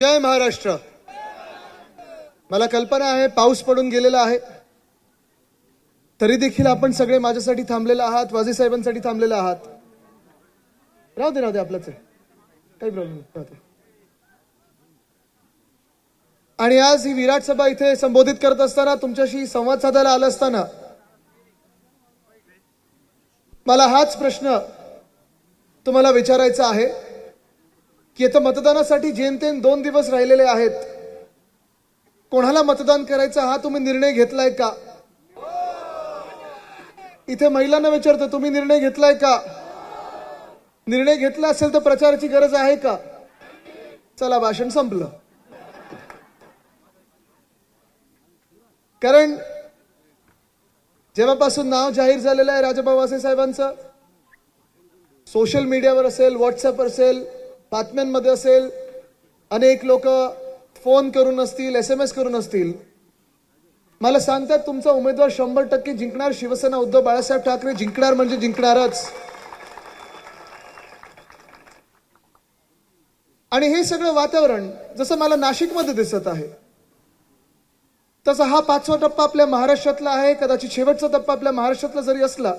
जय महाराष्ट्र। मला कल्पना आहे पाऊस पडून गेलेला आहे, तरी देखील आपण सगळे माझ्यासाठी थांबलेले आहात, वाजे साहेबांसाठी थांबलेले आहात। राहू दे आपलंच आहे, काही प्रॉब्लेम नाही। आणि आज ही विराट सभा इथे संबोधित करत असताना, तुमच्याशी संवाद साधायला आलं असताना मला हाच प्रश्न तुम्हाला विचारायचा आहे की आता मतदानासाठी जेमतेम 2 दिवस राहिलेले आहेत। कोणाला मतदान करायचं हा तुम्ही निर्णय घेतलाय का? इथे महिलांना विचारतो, तुम्ही निर्णय घेतलाय का? निर्णय घेतला असेल तर प्रचाराची गरज आहे का? चला, भाषण संपलं। कारण जेव्हापासून नाव जाहीर झालेलं आहे राजाभाऊ वासे साहेबांचं, सोशल मीडियावर असेल, व्हॉट्सअप असेल, बातम्यांमध्ये असेल, अनेक लोक फोन करून असतील, SMS करून असतील, मला सांगतात तुमचा उमेदवार 100% जिंकणार, शिवसेना उद्धव बाळासाहेब ठाकरे जिंकणार म्हणजे जिंकणारच। आणि हे सगळं वातावरण जसं मला नाशिकमध्ये दिसत आहे, तसा हा 5वा टप्पा आपल्या महाराष्ट्रातला आहे। कदाचित शेवटचा टप्पा आपल्या महाराष्ट्रातला जरी असला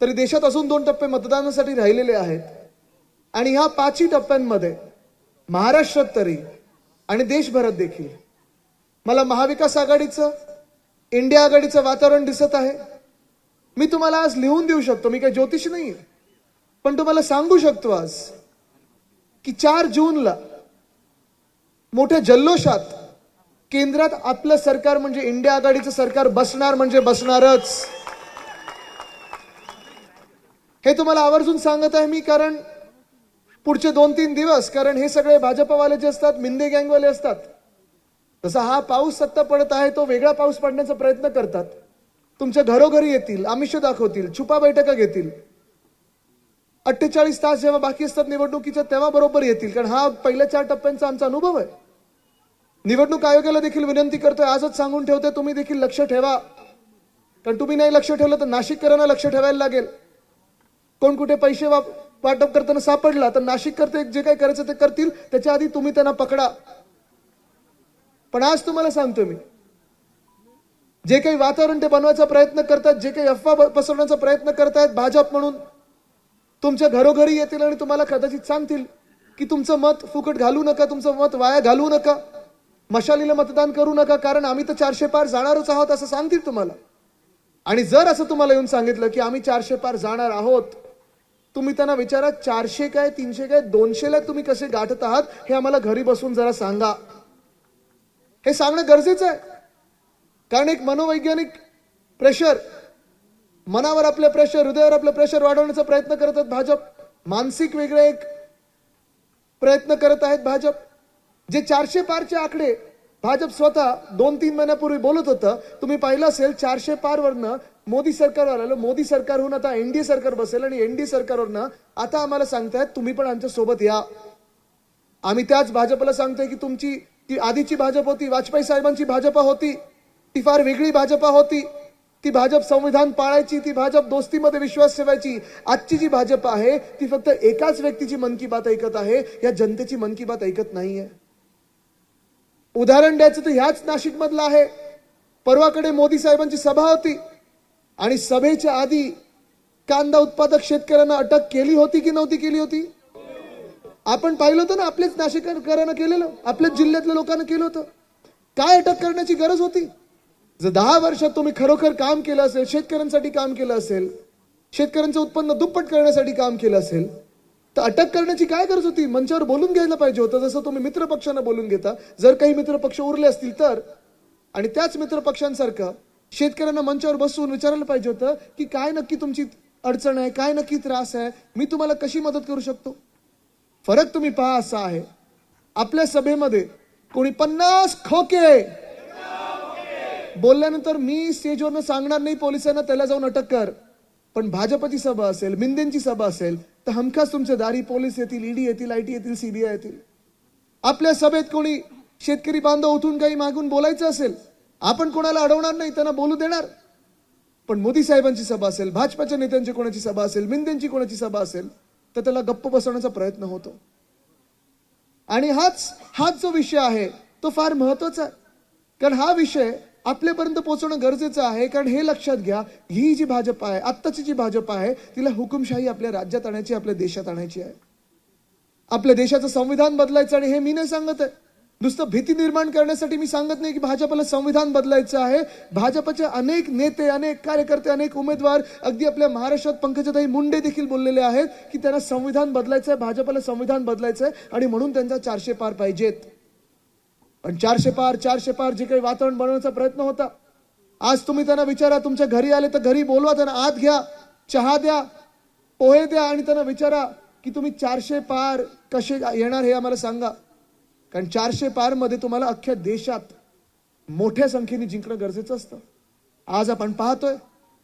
तरी देशात अजून 2 टप्पे मतदानासाठी राहिलेले आहेत। आणि ह्या 5ही टप्प्यांमध्ये महाराष्ट्रात तरी आणि देशभरात देखील मला महाविकास आघाडीचं, इंडिया आघाडीचं वातावरण दिसत आहे। मी तुम्हाला आज लिहून देऊ शकतो, मी काही ज्योतिषी नाही, पण तुम्हाला सांगू शकतो आज की 4 जूनला मोठ्या जल्लोषात केंद्रात आपलं सरकार म्हणजे इंडिया आघाडीचं सरकार बसणार म्हणजे बसणारच। हे तुम्हाला आवर्जून सांगत आहे मी, कारण पुढचे 2-3 दिवस, कारण हे सगळे भाजपवाले जे असतात, मिंदे गँगवाले असतात, जसा हा पाऊस सत्ता पडत आहे तो वेगळा पाऊस पडण्याचा प्रयत्न करतात। तुमच्या घरोघरी येतील, आमिष दाखवतील, छुपा बैठका घेतील। 48 तास जेव्हा बाकी असतात निवडणुकीच्या तेव्हा बरोबर येतील, कारण हा पहिल्या 4 टप्प्यांचा आमचा अनुभव आहे। निवडणूक आयोगाला देखील विनंती करतोय, आजच सांगून ठेवतोय, तुम्ही देखील लक्ष ठेवा, कारण तुम्ही नाही लक्ष ठेवलं तर नाशिककरांना लक्ष ठेवायला लागेल। कोण कुठे पैसे वाटप करताना सापडला तर नाशिक करते जे काही करायचं ते करतील, त्याच्या आधी तुम्ही त्यांना पकडा। पण आज तुम्हाला सांगतो मी, जे काही वातावरण ते बनवायचा प्रयत्न करतात, जे काही अफवा पसरवण्याचा प्रयत्न करतायत भाजप म्हणून, तुमच्या घरोघरी येतील आणि तुम्हाला कदाचित सांगतील की तुमचं मत फुकट घालू नका, तुमचं मत वाया घालवू नका, मशालीला मतदान करू नका, कारण आम्ही तर 400 पार जाणारच आहोत असं सांगतील तुम्हाला। आणि जर असं तुम्हाला येऊन सांगितलं की आम्ही 400 पार जाणार आहोत, तुम्ही त्यांना विचारा 400 काय, 300 काय, 200ला तुम्ही कसे गाठत आहात हे आम्हाला घरी बसून जरा सांगा। हे सांगणं गरजेचं आहे, कारण एक मनोवैज्ञानिक प्रेशर, मनावर आपलं प्रेशर, हृदयावर आपलं प्रेशर वाढवण्याचा प्रयत्न करत आहेत भाजप। मानसिक वेगळे एक प्रयत्न करत आहेत भाजप। जे 400 पारचे आकडे भाजप स्वतः 2-3 महिन्यापूर्वी बोलत होतं, तुम्ही पाहिलं असेल, 400 पार वरनं मोदी सरकारवर आलं, मोदी सरकारहून आता NDA सरकार बसेल, आणि NDA सरकारवरनं आता आम्हाला सांगतायत तुम्ही पण आमच्या सोबत या। आम्ही त्याच भाजपला सांगतोय की तुमची ती आधीची भाजप होती, वाजपेयी साहेबांची भाजपा होती, ती फार वेगळी भाजपा होती। ती भाजप संविधान पाळायची, ती भाजप दोस्तीमध्ये विश्वास ठेवायची। आजची जी भाजप आहे ती फक्त एकाच व्यक्तीची मन की बात ऐकत आहे, या जनतेची मन की बात ऐकत नाहीये। उदाहरण द्यायचं तर ह्याच नाशिक मधलं आहे। परवाकडे मोदी साहेबांची सभा होती आणि सभेच्या आधी कांदा उत्पादक शेतकऱ्यांना अटक केली होती की नव्हती केली होती? आपण पाहिलं होतं ना, आपलेच नाशिककरांना केलेलं, आपल्याच जिल्ह्यातल्या लोकांना केलं होतं। काय अटक करण्याची गरज होती? जर 10 वर्षात तुम्ही खरोखर काम केलं असेल, शेतकऱ्यांसाठी काम केलं असेल, शेतकऱ्यांचं उत्पन्न दुप्पट करण्यासाठी काम केलं असेल, तर अटक करण्याची काय गरज होती? मंचावर बोलून घ्यायला पाहिजे होतं, जसं तुम्ही मित्र पक्षांना बोलून घेता। जर काही मित्र पक्ष उरले असतील तर, आणि त्याच मित्र पक्षांसारखं शेतकऱ्यांना मंचावर बसवून विचारायला पाहिजे होतं की काय नक्की तुमची अडचण आहे, काय नक्की त्रास आहे, मी तुम्हाला कशी मदत करू शकतो। फरक तुम्ही पहा असा आहे, आपल्या सभेमध्ये कोणी 50 खोके बोलल्यानंतर मी स्टेजवरनं सांगणार नाही पोलिसांना त्याला जाऊन अटक कर, पण भाजपची सभा असेल, मिंदेंची सभा असेल तर हमखास तुमच्या दारी पोलीस येतील, ED येतील, IT येतील, CBI येतील। आपल्या सभेत कोणी शेतकरी बांधव उठून काही मागून बोलायचं असेल, आपण कोणाला अडवणार नाही, त्यांना बोलू देणार। पण मोदी साहेबांची सभा असेल, भाजपच्या नेत्यांची कोणाची सभा असेल, मिंदेंची कोणाची सभा असेल, तर त्याला गप्प बसवण्याचा प्रयत्न होतो। आणि हाच जो विषय आहे तो फार महत्वाचा आहे, कारण हा विषय आपल्यापर्यंत पोहोचवणं गरजेचं आहे. कारण हे लक्षात घ्या, ही जी भाजप आहे, आत्ताची जी भाजप आहे, तिला हुकुमशाही आपल्या राज्यात आणायची, आपल्या देशात आणायची आहे. आपल्या देशाचं संविधान बदलायचं. आणि हे मी नाही सांगत आहे, नुसतं भीती निर्माण करण्यासाठी मी सांगत नाही की भाजपला संविधान बदलायचं आहे. भाजपचे अनेक नेते, अनेक कार्यकर्ते, अनेक उमेदवार, अगदी आपल्या महाराष्ट्रात पंकजाताई मुंडे देखील बोललेले आहेत की त्यांना संविधान बदलायचं आहे, भाजपला संविधान बदलायचं आहे आणि म्हणून त्यांचा 400 पार पाहिजेत. पण 400 पार जे काही वातावरण बनवण्याचा प्रयत्न होता, आज तुम्ही त्यांना विचारा, तुमच्या घरी आले तर घरी बोलवा, त्यांना आत घ्या, चहा द्या, पोहे द्या आणि त्यांना विचारा की तुम्ही 400 पार कसे येणार हे आम्हाला सांगा. कारण 400 पार मध्ये तुम्हाला अख्ख्या देशात मोठ्या संख्येने जिंकणं गरजेचं असतं. आज आपण पाहतोय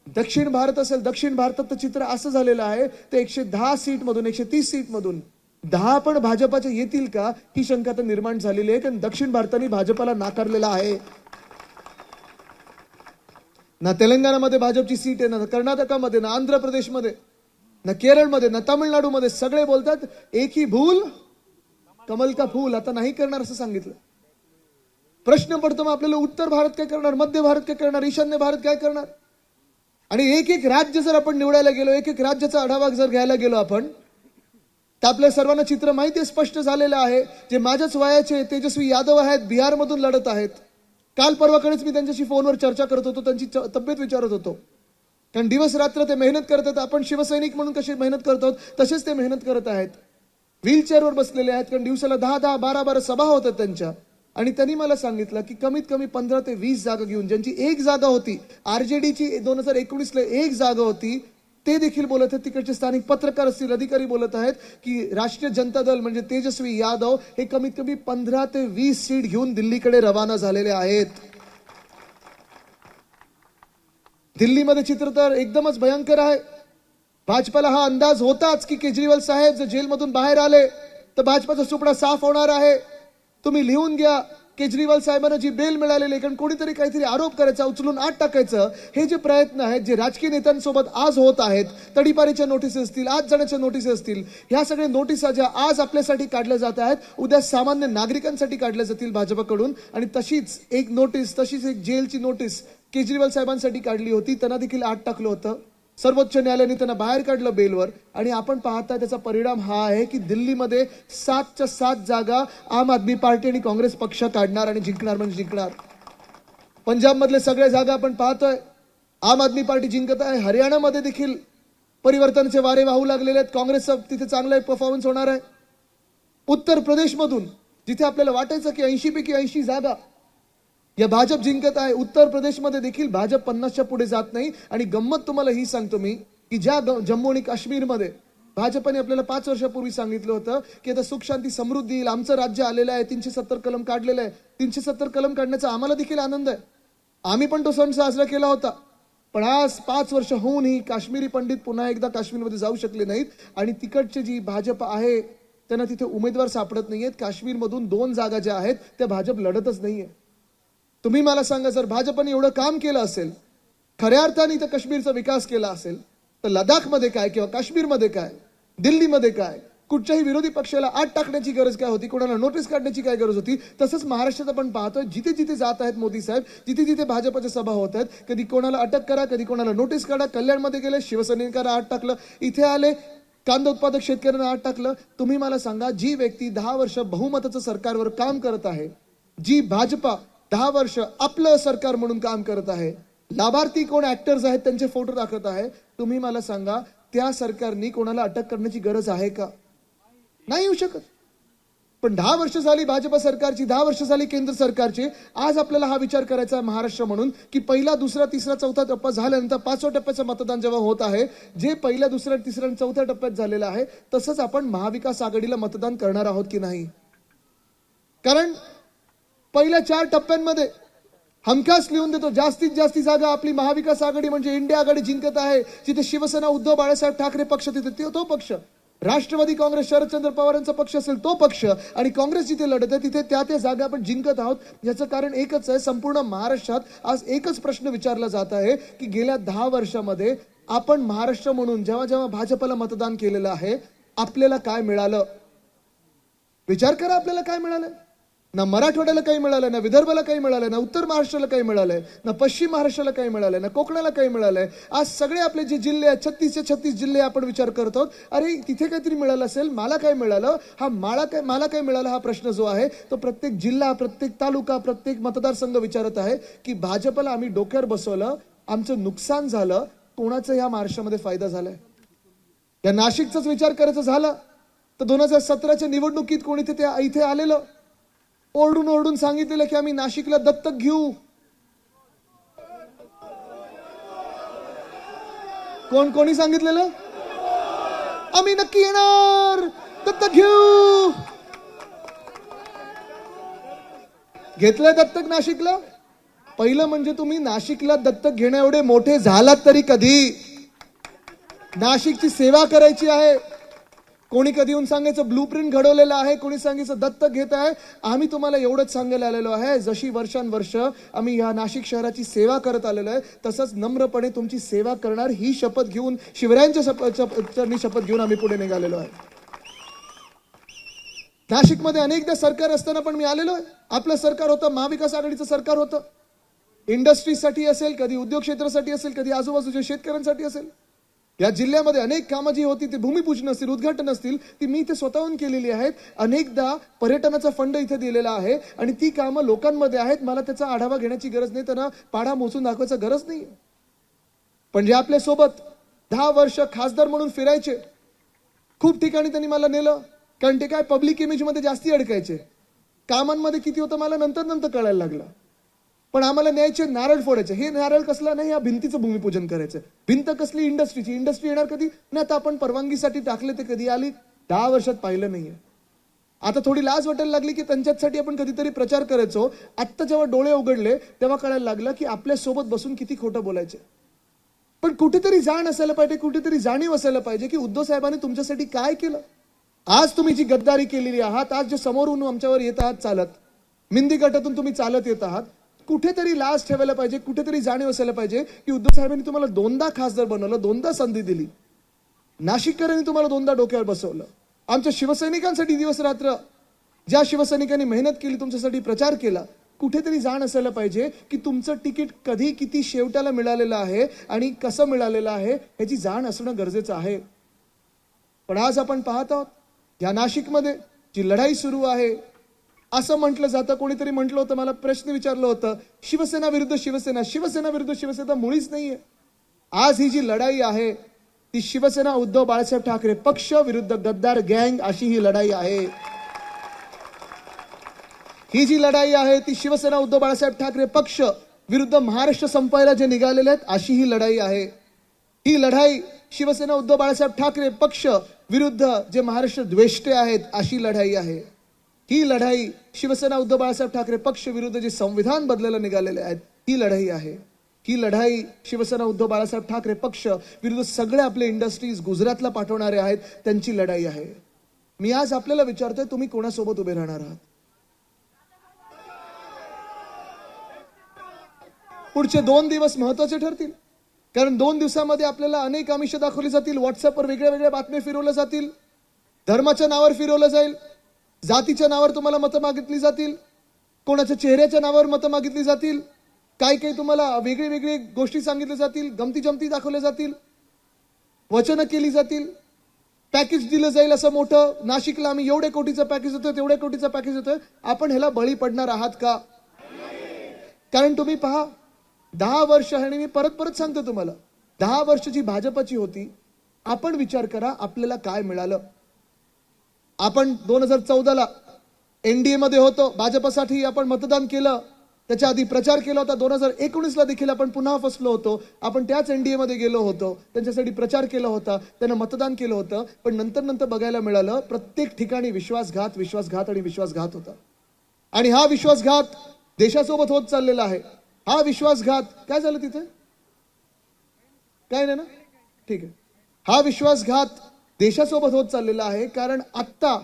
दक्षिण भारत असेल, दक्षिण भारतात चित्र असं झालेलं आहे, ते 110 सीट मधून 130 सीट मधून 10 पण भाजपाचे येतील का ही शंका तर निर्माण झालेली आहे. कारण दक्षिण भारताने भाजपाला नाकारलेला आहे. ना तेलंगणामध्ये भाजपची सीट आहे, ना कर्नाटकामध्ये, ना आंध्र प्रदेशमध्ये, ना केरळमध्ये, ना तामिळनाडूमध्ये. सगळे बोलतात एक ही भूल कमल का फूल. आता नाही करणार असं सांगितलं. प्रश्न पडतो मग आपल्याला, उत्तर भारत काय करणार, मध्य भारत काय करणार, ईशान्य भारत काय करणार. आणि एक एक राज्य जर आपण निवडायला गेलो, एक एक राज्याचा आढावा जर घ्यायला गेलो आपण, तर आपल्या सर्वांना चित्र माहिती स्पष्ट झालेलं आहे. जे माझ्याच वयाचे तेजस्वी यादव आहेत, बिहारमधून लढत आहेत. काल परवाकडेच मी त्यांच्याशी फोनवर चर्चा करत होतो, त्यांची तब्येत विचारत होतो. कारण दिवस रात्र ते मेहनत करतात. आपण शिवसैनिक म्हणून कशी मेहनत करतो तसेच ते मेहनत करत आहेत. व्हीलचेअरवर बसलेले आहेत, कारण दिवसाला 10-10, 12-12 सभा होतात त्यांच्या. आणि त्यांनी मला सांगितलं की कमीत कमी 15 ते 20 जागा घेऊन, ज्यांची एक जागा होती, आरजेडीची 2019ला एक जागा होती, ते देखील बोलत आहेत. तिकडचे स्थानिक पत्रकार असतील, अधिकारी बोलत आहेत की राष्ट्रीय जनता दल म्हणजे तेजस्वी यादव हे कमीत कमी 15 ते 20 सीट घेऊन दिल्लीकडे रवाना झालेले आहेत. दिल्लीमध्ये चित्र तर एकदमच भयंकर आहे. भाजपाला हा अंदाज होताच की केजरीवाल साहेब जर जेलमधून बाहेर आले तर भाजपाचा सुपडा साफ होणार आहे. तुम्ही लिहून घ्या, केजरीवाल साहेबांना जी बेल मिळालेली, कारण कोणीतरी काहीतरी आरोप करायचा, उचलून आत टाकायचं, हे जे प्रयत्न आहेत, जे राजकीय नेत्यांसोबत आज होत आहेत, तडीपारीच्या नोटीस असतील, आज जाण्याच्या नोटीस असतील, ह्या सगळ्या नोटिसा ज्या आज आपल्यासाठी काढल्या जात आहेत, उद्या सामान्य नागरिकांसाठी काढल्या जातील भाजपकडून. आणि तशीच एक नोटीस, तशीच एक जेलची नोटीस केजरीवाल साहेबांसाठी काढली होती, त्यांना देखील आत टाकलं होतं. सर्वोच्च न्यायालयाने त्यांना बाहेर काढलं बेलवर. आणि आपण पाहताय त्याचा परिणाम हा आहे की दिल्लीमध्ये 7च्या 7 जागा आम आदमी पार्टी आणि काँग्रेस पक्ष काढणार आणि जिंकणार म्हणजे जिंकणार. पंजाबमधले सगळ्या जागा आपण पाहतोय आम आदमी पार्टी जिंकत आहे. हरियाणामध्ये देखील परिवर्तनाचे वारे वाहू लागलेले आहेत, काँग्रेसचा तिथे चांगला परफॉर्मन्स होणार आहे. उत्तर प्रदेशमधून जिथे आपल्याला वाटायचं की 80 पैकी 80 जागा या भाजप जिंकत आहे, उत्तर प्रदेशमध्ये देखील भाजप 50च्या पुढे जात नाही. आणि गंमत तुम्हाला ही सांगतो मी की ज्या जम्मू आणि काश्मीरमध्ये भाजपने आपल्याला 5 वर्षापूर्वी सांगितलं होतं की आता सुख शांती समृद्धी येईल, आमचं राज्य आलेलं आहे, 370 कलम काढलेलं आहे. 370 कलम काढण्याचा आम्हाला देखील आनंद आहे, आम्ही पण तो सण साजरा केला होता. पण आज 5 वर्ष होऊनही काश्मीरी पंडित पुन्हा एकदा काश्मीरमध्ये जाऊ शकले नाहीत. आणि तिकडची जी भाजप आहे त्यांना तिथे उमेदवार सापडत नाहीयेत. काश्मीरमधून 2 जागा ज्या आहेत त्या भाजप लढतच नाहीये. तुम्ही मला सांगा, जर भाजपने एवढं काम केलं असेल, खऱ्या अर्थाने इथं काश्मीरचा विकास केला असेल, तर लडाखमध्ये काय किंवा काश्मीरमध्ये काय, दिल्लीमध्ये काय, कुठच्याही विरोधी पक्षाला आत टाकण्याची गरज काय होती, कोणाला नोटीस काढण्याची काय गरज होती. तसंच महाराष्ट्रात आपण पाहतोय जिथे जिथे जात आहेत मोदी साहेब, जिथे जिथे भाजपच्या सभा होत आहेत, कधी कोणाला अटक करा, कधी कोणाला नोटीस काढा. कल्याणमध्ये गेले, शिवसैनिकांना आत टाकलं. इथे आले, कांदा उत्पादक शेतकऱ्यांना आत टाकलं. तुम्ही मला सांगा, जी व्यक्ती 10 वर्ष बहुमताचं सरकारवर काम करत आहे, जी भाजपा 10 वर्ष आपलं सरकार म्हणून काम करत आहे, लाभार्थी कोण ऍक्टर्स आहेत त्यांचे फोटो दाखवत आहे, तुम्ही मला सांगा त्या सरकारने कोणाला अटक करण्याची गरज आहे का? नाही येऊ शकत. पण 10 वर्ष झाली भाजपा सरकारची, 10 वर्ष झाली केंद्र सरकारची. आज आपल्याला हा विचार करायचा आहे महाराष्ट्र म्हणून की पहिला, दुसरा, तिसरा, चौथा टप्पा झाल्यानंतर 5व्या टप्प्याचं मतदान जेव्हा होत आहे, जे पहिल्या, दुसऱ्या, तिसऱ्या आणि चौथ्या टप्प्यात झालेलं आहे, तसंच आपण महाविकास आघाडीला मतदान करणार आहोत की नाही. कारण पहिल्या 4 टप्प्यांमध्ये हमखास लिहून देतो, जास्तीत जास्त जागा आपली महाविकास आघाडी म्हणजे इंडिया आघाडी जिंकत आहे. जिथे शिवसेना उद्धव बाळासाहेब ठाकरे पक्ष, तिथे तो पक्ष, राष्ट्रवादी काँग्रेस शरदचंद्र पवारांचा पक्ष असेल तो पक्ष, आणि काँग्रेस जिथे लढत आहे तिथे त्या जागा आपण जिंकत आहोत. याचं कारण एकच आहे, संपूर्ण महाराष्ट्रात आज एकच प्रश्न विचारला जात आहे की गेल्या 10 वर्षामध्ये आपण महाराष्ट्र म्हणून जेव्हा जेव्हा भाजपला मतदान केलेलं आहे, आपल्याला काय मिळालं. विचार करा आपल्याला काय मिळालंय. ना मराठवाड्याला काही मिळालंय, ना विदर्भाला काही मिळालंय, ना उत्तर महाराष्ट्राला काही मिळालंय, ना पश्चिम महाराष्ट्राला काही मिळालंय, ना कोकणाला काही मिळालंय. आज सगळे आपले जे जिल्हे आहेत 36 जिल्हे आपण विचार करतो, अरे तिथे काहीतरी मिळालं असेल, मला काय मिळालं, मला काय मिळालं, हा प्रश्न जो आहे तो प्रत्येक जिल्हा, प्रत्येक तालुका, प्रत्येक मतदारसंघ विचारत आहे की भाजपला आम्ही डोक्यावर बसवलं, आमचं नुकसान झालं, कोणाचं या महाराष्ट्रामध्ये फायदा झालाय. या नाशिकचाच विचार करायचं झालं तर 2017च्या निवडणुकीत कोणी इथे आलेलं, ओरडून ओरडून सांगितलेलं की आम्ही नाशिकला दत्तक घेऊ. कोणी सांगितलेलं? आम्ही नक्की येणार, दत्तक घेऊ. घेतलं दत्तक नाशिकला? पहिलं म्हणजे तुम्ही नाशिकला दत्तक घेण्या एवढे मोठे झालात तरी कधी? नाशिकची सेवा करायची आहे. कोणी कधी येऊन सांगायचं ब्लूप्रिंट घडवलेलं आहे, कोणी सांगायचं दत्तक घेत आहे. आम्ही तुम्हाला एवढंच सांगायला आलेलो आहे, जशी वर्षानुवर्ष आम्ही या नाशिक शहराची सेवा करत आलेलो आहे, तसंच नम्रपणे तुमची सेवा करणार ही शपथ घेऊन, शिवरायांच्या शपथ घेऊन आम्ही पुढे निघालेलो आहे. नाशिकमध्ये अनेकदा सरकार असताना पण मी आलेलो आहे. आपलं सरकार होतं, महाविकास आघाडीचं सरकार होतं. इंडस्ट्रीसाठी असेल, कधी उद्योग क्षेत्रासाठी असेल, कधी आजूबाजूच्या शेतकऱ्यांसाठी असेल. या जिल्ह्यामध्ये अनेक कामं जी होती ती भूमिपूजन असतील, उद्घाटन असतील, ती मी इथे स्वतःहून केलेली आहेत. अनेकदा पर्यटनाचा फंड इथे दिलेला आहे आणि ती कामं लोकांमध्ये आहेत. मला त्याचा आढावा घेण्याची गरज नाही, त्यांना पाढा मोजून दाखवायची गरज नाही. पण जे आपल्या सोबत 10 वर्ष खासदार म्हणून फिरायचे, खूप ठिकाणी त्यांनी मला नेलं, कारण ते काय पब्लिक इमेज मध्ये जास्ती अडकायचे. कामांमध्ये किती होतं मला नंतर कळायला लागलं. पण आम्हाला न्यायचे, नारळ फोडायचे. हे नारळ कसला नाही, या भिंतीचं भूमिपूजन करायचं. भिंत कसली? इंडस्ट्रीची. इंडस्ट्री येणार कधी? नाही, आता आपण परवानगीसाठी टाकले ते कधी आली? 10 वर्षात पाहिलं नाहीये. आता थोडी लाज वाटायला लागली की त्यांच्यासाठी आपण कधीतरी प्रचार करायचो. आत्ता जेव्हा डोळे उघडले तेव्हा कळायला लागलं की आपल्या सोबत बसून किती खोटं बोलायचे. पण कुठेतरी जाण असायला पाहिजे, कुठेतरी जाणीव असायला पाहिजे की उद्धव साहेबांनी तुमच्यासाठी काय केलं. आज तुम्ही जी गद्दारी केलेली आहात, आज जे समोरून आमच्यावर येत आहात चालत, मिंदी गटातून तुम्ही चालत येत आहात, कुठेतरी लाज ठेवायला पाहिजे, कुठेतरी जाणीव असायला पाहिजे की उद्धव साहेबांनी तुम्हाला 2दा खासदार बनवलं, 2दा संधी दिली. नाशिककरांनी तुम्हाला 2दा डोक्यावर बसवलं. आमच्या शिवसैनिकांसाठी दिवस रात्र ज्या शिवसैनिकांनी मेहनत केली, तुमच्यासाठी प्रचार केला, कुठेतरी जाण असायला पाहिजे की तुमचं तिकीट कधी किती शेवटाला मिळालेलं आहे आणि कसं मिळालेलं आहे याची जाण असणं गरजेचं आहे. पण आज आपण पाहत आहोत या नाशिकमध्ये जी लढाई सुरू आहे, असं म्हटलं जातं, कोणीतरी म्हटलं होतं, मला प्रश्न विचारलं होतं, शिवसेना विरुद्ध शिवसेना, शिवसेना विरुद्ध शिवसेना मुळीच नाहीये. आज ही जी लढाई आहे ती शिवसेना उद्धव बाळासाहेब ठाकरे पक्ष विरुद्ध गद्दार गँग अशी ही लढाई आहे. ही जी लढाई आहे ती शिवसेना उद्धव बाळासाहेब ठाकरे पक्ष विरुद्ध महाराष्ट्र संपायला जे निघालेले आहेत अशी ही लढाई आहे. ही लढाई शिवसेना उद्धव बाळासाहेब ठाकरे पक्ष विरुद्ध जे महाराष्ट्र द्वेष्टे आहेत अशी लढाई आहे. ही लढाई शिवसेना उद्धव बाळासाहेब ठाकरे पक्ष विरुद्ध जे संविधान बदलायला निघालेले आहेत ही लढाई आहे. ही लढाई शिवसेना उद्धव बाळासाहेब ठाकरे पक्ष विरुद्ध सगळे आपले इंडस्ट्रीज गुजरातला पाठवणारे आहेत त्यांची लढाई आहे. मी आज आपल्याला विचारतोय, तुम्ही कोणासोबत उभे राहणार आहात? पुढचे 2 दिवस महत्वाचे ठरतील, कारण 2 दिवसामध्ये आपल्याला अनेक आमिष दाखवली जातील. व्हॉट्सअपवर वेगळ्या वेगळ्या बातम्या फिरवल्या जातील, धर्माच्या नावावर फिरवलं जाईल, जातीच्या नावावर तुम्हाला मतं मागितली जातील, कोणाच्या चेहऱ्याच्या नावावर मतं मागितली जातील, काही तुम्हाला वेगळी वेगळी गोष्टी सांगितल्या जातील, गमती जमती दाखवल्या जातील, वचनं केली जातील, पॅकेज दिलं जाईल असं मोठं. नाशिकला आम्ही एवढे कोटीचं पॅकेज देतोय, तेवढ्या कोटीचं पॅकेज देतोय. आपण ह्याला बळी पडणार आहात का? कारण तुम्ही पहा, 10 वर्ष, आणि मी परत सांगतो तुम्हाला, 10 वर्ष जी भाजपची होती, आपण विचार करा आपल्याला काय मिळालं. आपण 2014ला एनडीए मध्ये होतो, भाजपसाठी आपण मतदान केलं, त्याच्या आधी प्रचार केला होता. 2019ला देखील आपण पुन्हा फसलो होतो. आपण त्याच एनडीए मध्ये गेलो होतो, त्यांच्यासाठी प्रचार केला होता, त्यांना मतदान केलं होतं. पण नंतर बघायला मिळालं प्रत्येक ठिकाणी विश्वासघात आणि विश्वासघात होता. आणि हा विश्वासघात देशासोबत होत चाललेला आहे. हा विश्वासघात काय झालं तिथे? काय नाही ना? ठीक आहे. हा विश्वासघात देशासोबत होत चाललेला आहे, कारण आत्ता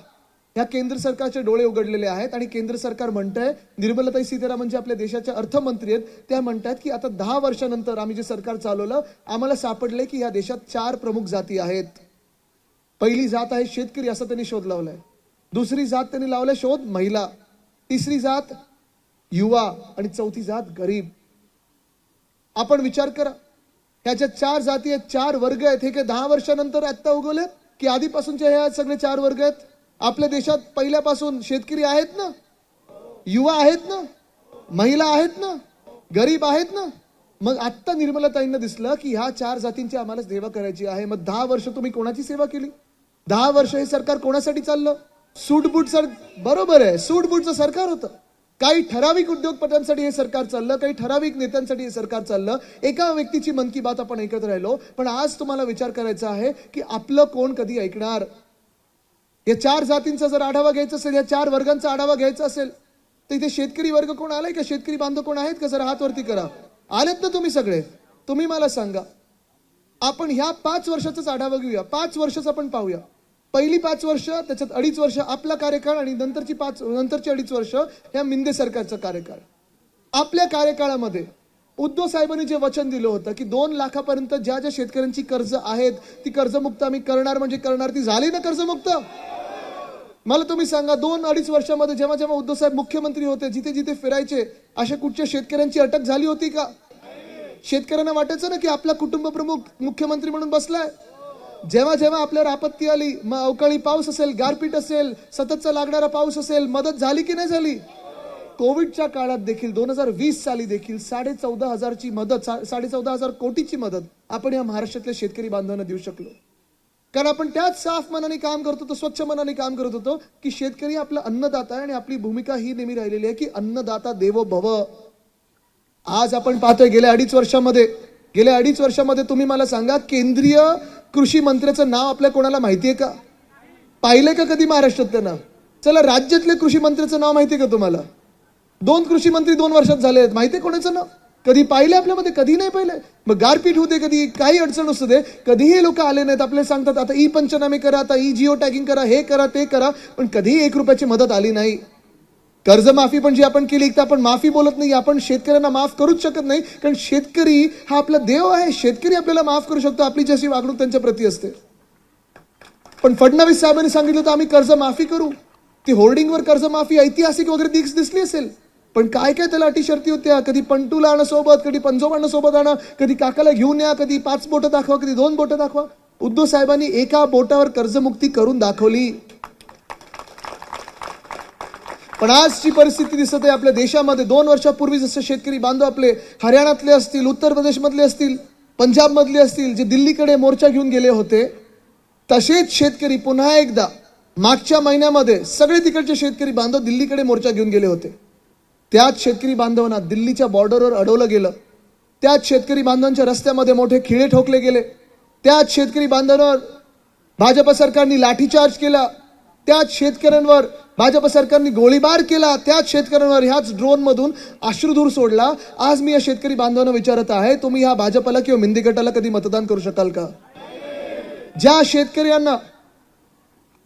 ह्या केंद्र सरकारचे डोळे उघडलेले आहेत आणि केंद्र सरकार म्हणतंय, निर्मलाताई सीतारामन जे आपल्या देशाच्या अर्थमंत्री आहेत त्या म्हणतात की आता 10 वर्षानंतर आम्ही जे सरकार चालवलं, आम्हाला सापडले की या देशात 4 प्रमुख जाती आहेत. पहिली जात आहे शेतकरी, असं त्यांनी शोध लावलाय. दुसरी जात त्यांनी लावल्या शोध महिला, तिसरी जात युवा आणि चौथी जात गरीब. आपण विचार करा, ह्याच्या 4 जाती आहेत, 4 वर्ग आहेत. हे काय 10 वर्षानंतर आता उगवलेत की आधीपासूनचे हे सगळे 4 वर्ग आहेत? आपल्या देशात पहिल्यापासून शेतकरी आहेत ना, युवा आहेत ना, महिला आहेत ना, गरीब आहेत ना. मग आत्ता निर्मलाताईंना दिसलं की ह्या 4 जातींची आम्हाला सेवा करायची आहे. मग 10 वर्ष तुम्ही कोणाची सेवा केली? 10 वर्ष हे सरकार कोणासाठी चाललं? सूटबूट बरोबर आहे, सूटबूटचं सरकार होतं. काही ठराविक उद्योगपत्यांसाठी हे सरकार चाललं, काही ठराविक नेत्यांसाठी हे सरकार चाललं. एका व्यक्तीची मन की बात आपण ऐकत राहिलो. पण आज तुम्हाला विचार करायचा आहे की आपलं कोण कधी ऐकणार? या 4 जातींचा जर आढावा घ्यायचा असेल, या 4 वर्गांचा आढावा घ्यायचा असेल, तर इथे शेतकरी वर्ग कोण आलाय का? शेतकरी बांधव कोण आहेत का? जरा हात वरती करा. आलेत ना तुम्ही सगळे? तुम्ही मला सांगा, आपण ह्या 5 वर्षाचाच आढावा घेऊया. 5 वर्षच आपण पाहूया. पहिली 5 वर्ष, त्याच्यात 2.5 वर्ष आपला कार्यकाळ आणि नंतरची 2.5 वर्ष ह्या मिंदे सरकारचा कार्यकाळ. आपल्या कार्यकाळामध्ये उद्धव साहेबांनी जे वचन दिलं होतं की 2 लाखापर्यंत ज्या ज्या शेतकऱ्यांची कर्ज आहेत ती कर्जमुक्त आम्ही करणार म्हणजे करणार, ती झाली ना कर्जमुक्त? मला तुम्ही सांगा, 2-2.5 वर्षामध्ये जेव्हा जेव्हा उद्धव साहेब मुख्यमंत्री होते, जिथे जिथे फिरायचे, अशा कुठच्या शेतकऱ्यांची अटक झाली होती का? शेतकऱ्यांना वाटायचं ना की आपला कुटुंब प्रमुख मुख्यमंत्री म्हणून बसलाय. जेव्हा जेव्हा आपल्यावर आपत्ती आली, मग अवकाळी पाऊस असेल, गारपीट असेल, सततचा लागणारा पाऊस असेल, मदत झाली की नाही झाली? कोविडच्या काळात देखील 2020 साली देखील 14,500ची मदत, 14,500 कोटीची मदत आपण या महाराष्ट्रातल्या शेतकरी बांधवांना देऊ शकलो. कारण आपण त्याच साफ मनाने काम करत होतो, स्वच्छ मनाने काम करत होतो की शेतकरी आपला अन्नदाता आहे आणि आपली भूमिका ही नेहमी राहिलेली आहे की अन्नदाता देवो भव. आज आपण पाहतोय गेल्या 2.5 वर्षामध्ये तुम्ही मला सांगा, केंद्रीय कृषी मंत्र्याचं नाव आपल्या कोणाला माहितीये का? पाहिलंय का कधी महाराष्ट्रात त्यांना? चला, राज्यातले कृषी मंत्र्याचं नाव माहितीये का तुम्हाला? 2 कृषी मंत्री 2 वर्षात झाले आहेत. माहितीये कोणाचं नाव? कधी पाहिले आपल्यामध्ये? कधी नाही पाहिलंय. मग गारपीट होते, कधी काही अडचण असू दे, कधीही लोक आले नाहीत. आपल्याला सांगतात आता ई पंचनामे करा, आता ई जिओ टॅगिंग करा, हे करा ते करा, पण कधीही 1 रुपयाची मदत आली नाही. कर्जमाफी पण जी आपण केली, तर आपण माफी बोलत नाही, आपण शेतकऱ्यांना माफ करूच शकत नाही. कारण शेतकरी हा आपला देव आहे. शेतकरी आपल्याला माफ करू शकतो, आपली जशी वागणूक त्यांच्या प्रती असते. पण फडणवीस साहेबांनी सांगितलं होतं आम्ही कर्जमाफी करू. ती होर्डिंगवर कर्जमाफी ऐतिहासिक वगैरे दिसली असेल, पण काय काय त्याला अटी शर्ती होत्या. कधी पंटूला आणा सोबत, कधी पंजोबांना सोबत आणा, कधी काकाला घेऊन या, कधी 5 बोटं दाखवा, कधी 2 बोटं दाखवा. उद्धव साहेबांनी एका बोटावर कर्जमुक्ती करून दाखवली. पण आजची परिस्थिती दिसत आहे आपल्या देशामध्ये. 2 वर्षापूर्वी जसे शेतकरी बांधव आपले हरियाणातले असतील, उत्तर प्रदेशमधले असतील, पंजाबमधले असतील, जे दिल्लीकडे मोर्चा घेऊन गेले होते, तसेच शेतकरी पुन्हा एकदा मागच्या महिन्यामध्ये सगळे तिकडचे शेतकरी बांधव दिल्लीकडे मोर्चा घेऊन गेले होते. त्याच शेतकरी बांधवांना दिल्लीच्या बॉर्डरवर अडवलं गेलं. त्याच शेतकरी बांधवांच्या रस्त्यामध्ये मोठे खिळे ठोकले गेले. त्याच शेतकरी बांधवांवर भाजप सरकारने लाठीचार्ज केला. त्याच शेतकऱ्यांवर भाजप सरकारने गोळीबार केला. त्याच शेतकऱ्यांवर ह्याच ड्रोन मधून अश्रुधूर सोडला. आज मी या शेतकरी बांधवांना विचारत आहे, तुम्ही ह्या भाजपला किंवा मिंदी गटाला कधी मतदान करू शकाल का? ज्या शेतकऱ्यांना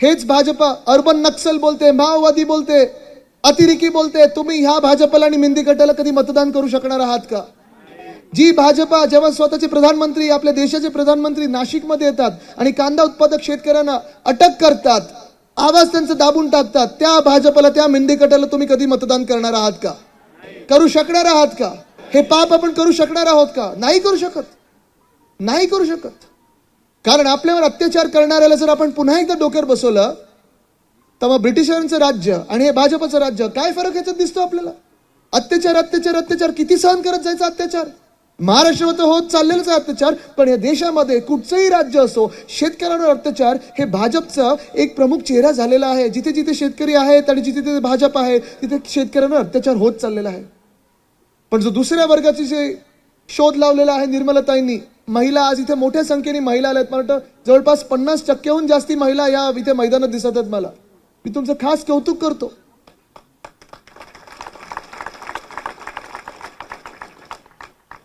हेच भाजप अर्बन नक्सल बोलते, माओवादी बोलते, अतिरेकी बोलते, तुम्ही ह्या भाजपला आणि मिंदी गटाला कधी मतदान करू शकणार आहात का? जी भाजपा जेव्हा स्वतःचे प्रधानमंत्री, आपल्या देशाचे प्रधानमंत्री नाशिकमध्ये येतात आणि कांदा उत्पादक शेतकऱ्यांना अटक करतात, आवाज त्यांचा दाबून टाकतात, त्या भाजपला, त्या मिंदी गटाला तुम्ही कधी मतदान करणार आहात का? करू शकणार आहात का? हे पाप आपण करू शकणार आहोत का? नाही करू शकत. नाही करू शकत. कारण आपल्यावर अत्याचार करणाऱ्याला जर आपण पुन्हा एकदा डोक्यावर बसवलं, तर मग ब्रिटिशांचं राज्य आणि हे भाजपचं राज्य काय फरक याच्यात दिसतो आपल्याला? अत्याचार अत्याचार अत्याचार किती सहन करत जायचा अत्याचार? महाराष्ट्रामध्ये होत चाललेलाच आहे अत्याचार. पण या देशामध्ये कुठचंही राज्य असो, शेतकऱ्यांवर अत्याचार हे भाजपचा एक प्रमुख चेहरा झालेला आहे. जिथे जिथे शेतकरी आहेत आणि जिथे जिथे भाजप आहे, तिथे शेतकऱ्यांवर अत्याचार होत चाललेला आहे. पण जो दुसऱ्या वर्गाची जे शोध लावलेला आहे निर्मलाताईंनी, महिला, आज इथे मोठ्या संख्येने महिला आल्या आहेत. मला वाटतं जवळपास 50%हून जास्ती महिला या इथे मैदानात दिसत आहेत. मला, मी तुमचं खास कौतुक करतो.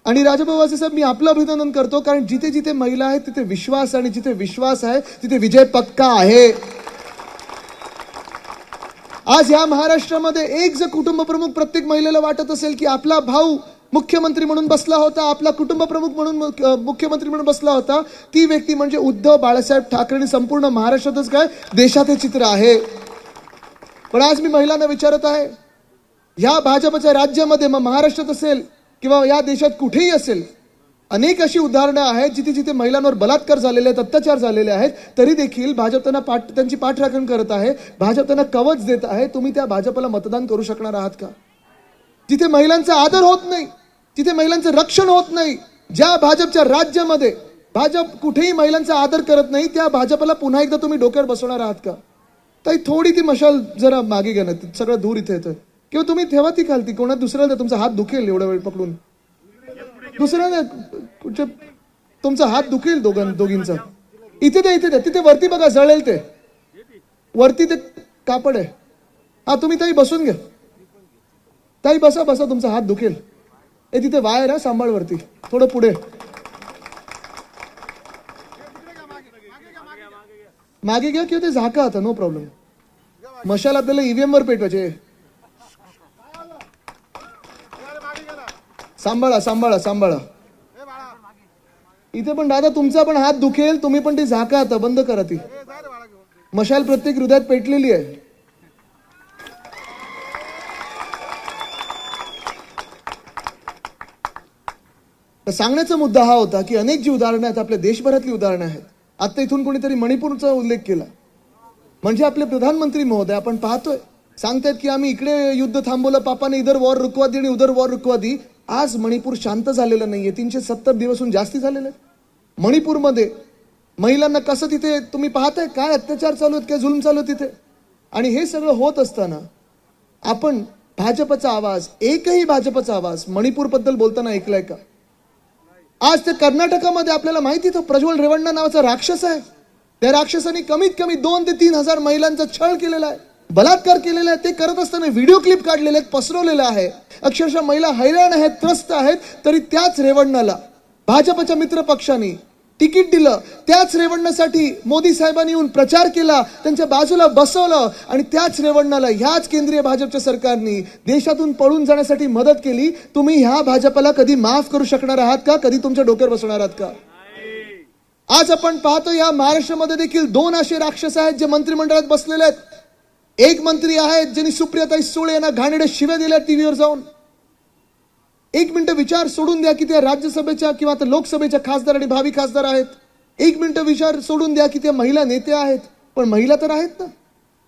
आणि राजाभाऊ साहेब, मी आपलं अभिनंदन करतो, कारण जिथे जिथे महिला आहेत तिथे विश्वास, आणि जिथे विश्वास आहे तिथे विजय पक्का आहे. आज या महाराष्ट्रामध्ये एक जर कुटुंब प्रमुख प्रत्येक महिलेला वाटत असेल की आपला भाऊ मुख्यमंत्री म्हणून बसला होता, आपला कुटुंब प्रमुख म्हणून मुख्यमंत्री म्हणून बसला होता, ती व्यक्ती म्हणजे उद्धव बाळासाहेब ठाकरे. संपूर्ण महाराष्ट्रातच काय, देशात हे चित्र आहे. पण आज मी महिलांना विचारत आहे, या भाजपच्या राज्यामध्ये, मग महाराष्ट्रात असेल किंवा या देशात कुठेही असेल, अनेक अशी उदाहरणं आहेत जिथे जिथे महिलांवर बलात्कार झालेले आहेत, अत्याचार झालेले आहेत, तरी देखील भाजप त्यांना त्यांची पाठराखण करत आहे, भाजप त्यांना कवच देत आहे. तुम्ही त्या भाजपला मतदान करू शकणार आहात का? जिथे महिलांचा आदर होत नाही, जिथे महिलांचं रक्षण होत नाही, ज्या भाजपच्या राज्यामध्ये भाजप कुठेही महिलांचा आदर करत नाही, त्या भाजपला पुन्हा एकदा तुम्ही डोक्यावर बसवणार आहात का? ताई थोडी ती मशाल जरा मागे घ्या ना, सगळं दूर इथे येतोय. किंवा तुम्ही ठेवा ती खालती, कोणा दुसऱ्याला तुमचा हात दुखेल एवढा वेळ पकडून. दुसऱ्याला कुठे तुमचा हात दुखेल दोघींचा. इथे द्या, इथे द्या, तिथे वरती बघा, जळेल ते वरती, ते कापड आहे. हा तुम्ही ताई बसून घ्या, ताई बसा बसा, तुमचा हात दुखेल. ए तिथे वायर आहे, सांभाळ वरती, थोडं पुढे मागे घ्या किंवा ते झाका आता, नो प्रॉब्लेम. मशाल आपल्याला ईव्हीएम वर पेटवायचे. सांभाळा सांभाळा सांभाळा. इथे पण दादा तुमचा पण हात दुखेल, तुम्ही पण ती झाका आता, बंद करा ती मशाल. प्रत्येक हृदयात पेटलेली आहे. तर सांगण्याचा मुद्दा हा होता की अनेक जी उदाहरणं आहेत, आपल्या देशभरातली उदाहरणं आहेत. आता इथून कोणीतरी मणिपूरचा उल्लेख केला, म्हणजे आपले प्रधानमंत्री महोदय आपण पाहतोय, सांगतायत की आम्ही इकडे युद्ध थांबवलं, पापाने इधर वॉर रुकवा दी आणि उधर वॉर रुकवा दी. आज मणिपूर शांत झालेलं नाहीये, 370 दिवसहून जास्ती झालेले आहेत. मणिपूरमध्ये महिलांना कसं तिथे तुम्ही पाहताय, काय अत्याचार चालू आहेत, काय जुलम चालू आहेत तिथे. आणि हे सगळं होत असताना आपण भाजपचा आवाज, एकही भाजपचा आवाज मणिपूर बद्दल बोलताना ऐकलाय का? आज ते कर्नाटकामध्ये आपल्याला माहिती, तो प्रज्वल रेवण्णा नावाचा राक्षस आहे. त्या राक्षसाने कमीत कमी 2 ते 3 हजार महिलांचा छळ केलेला आहे, बलात्कार केलेला आहे. ते करत असताना व्हिडिओ क्लिप काढलेले आहेत, पसरवलेलं आहे. अक्षरशः महिला हैराण आहेत, त्रस्त आहेत. तरी त्याच रेवण्णाला भाजपच्या मित्र पक्षांनी तिकीट दिलं, त्याच रेवण्णासाठी मोदी साहेबांनी येऊन प्रचार केला, त्यांच्या बाजूला बसवलं, आणि त्याच रेवण्णाला ह्याच केंद्रीय भाजपच्या सरकारने देशातून पळून जाण्यासाठी मदत केली. तुम्ही ह्या भाजपला कधी माफ करू शकणार आहात का? कधी तुमच्या डोक्यावर बसवणार आहात का? आज आपण पाहतो या महाराष्ट्रामध्ये देखील 2 असे राक्षस आहेत जे मंत्रिमंडळात बसलेले आहेत. एक मंत्री आहेत ज्यांनी सुप्रियाताई सुळे यांना घाणेरड्या शिव्या दिल्या टीव्हीवर जाऊन. 1 मिनिट विचार सोडून द्या की त्या राज्यसभेच्या किंवा आता लोकसभेच्या खासदार आणि भावी खासदार आहेत. 1 मिनिट विचार सोडून द्या की त्या महिला नेत्या आहेत, पण महिला तर आहेत ना.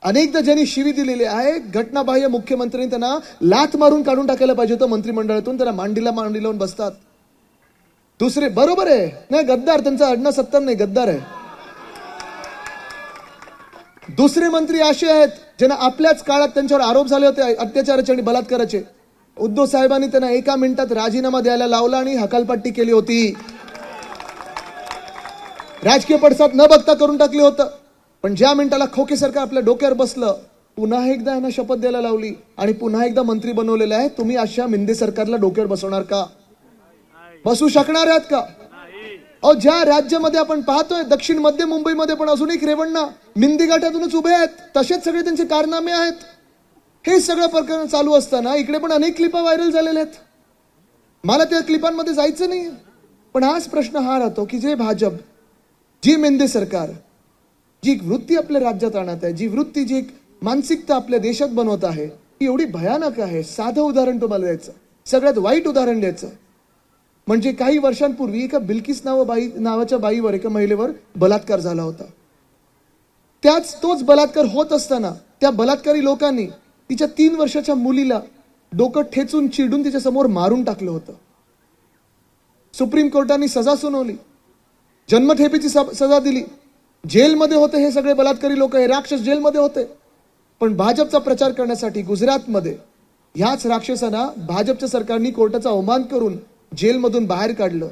अनेकदा ज्यांनी शिवी दिलेली आहे, घटनाबाह्य मुख्यमंत्र्यांनी त्यांना लाथ मारून काढून टाकायला पाहिजे होतं मंत्रिमंडळातून. त्याला मांडी लावून बसतात. दुसरे बरोबर आहे, नाही गद्दार, त्यांचा अडणं सत्तर नाही, गद्दार आहे. दुसरे मंत्री असे आहेत ज्यांना आपल्याच काळात त्यांच्यावर आरोप झाले होते अत्याचाराचे आणि बलात्काराचे. उद्धव साहेबांनी त्यांना 1 मिनिटात राजीनामा द्यायला लावला आणि हकालपट्टी केली होती. राजकीय पडसाद न बघता करून टाकले होतं. पण ज्या मिनिटाला खोके सरकार आपल्या डोक्यावर बसलं, पुन्हा एकदा यांना शपथ द्यायला लावली आणि पुन्हा एकदा मंत्री बनवलेले आहे. तुम्ही अशा मिंदे सरकारला डोक्यावर बसवणार का? बसू शकणार आहात का? अहो, ज्या राज्यामध्ये आपण पाहतोय, दक्षिण मध्य मुंबईमध्ये पण अजून एक रेवण्णा मिंदी गाठ्यातूनच उभे आहेत. तसेच सगळे त्यांचे कारनामे आहेत. हे सगळं प्रकरण चालू असताना इकडे पण अनेक क्लिपा व्हायरल झालेल्या आहेत. मला त्या क्लिपांमध्ये जायचं नाही, पण हाच प्रश्न हा राहतो की जे भाजप, जी मेंदे सरकार, जी वृत्ती आपल्या राज्यात आणत आहे, जी वृत्ती, जी मानसिकता आपल्या देशात बनवत आहे, ती एवढी भयानक आहे. साधं उदाहरण तुम्हाला द्यायचं, सगळ्यात वाईट उदाहरण द्यायचं म्हणजे काही वर्षांपूर्वी एका बिल्किस नावाच्या बाईवर, एका महिलेवर बलात्कार झाला होता. तोच बलात्कार होत असताना त्या बलात्कारी लोकांनी तिच्या 3 वर्षाच्या मुलीला डोकं ठेचून चिरडून तिच्या समोर मारून टाकलं होतं. सुप्रीम कोर्टाने सजा सुनावली, जन्मठेपेची सजा दिली. जेलमध्ये होते हे सगळे बलात्कारी लोक, हे राक्षस जेलमध्ये होते. पण भाजपचा प्रचार करण्यासाठी गुजरातमध्ये ह्याच राक्षसांना भाजपच्या सरकारने कोर्टाचा अवमान करून जेलमधून बाहेर काढलं,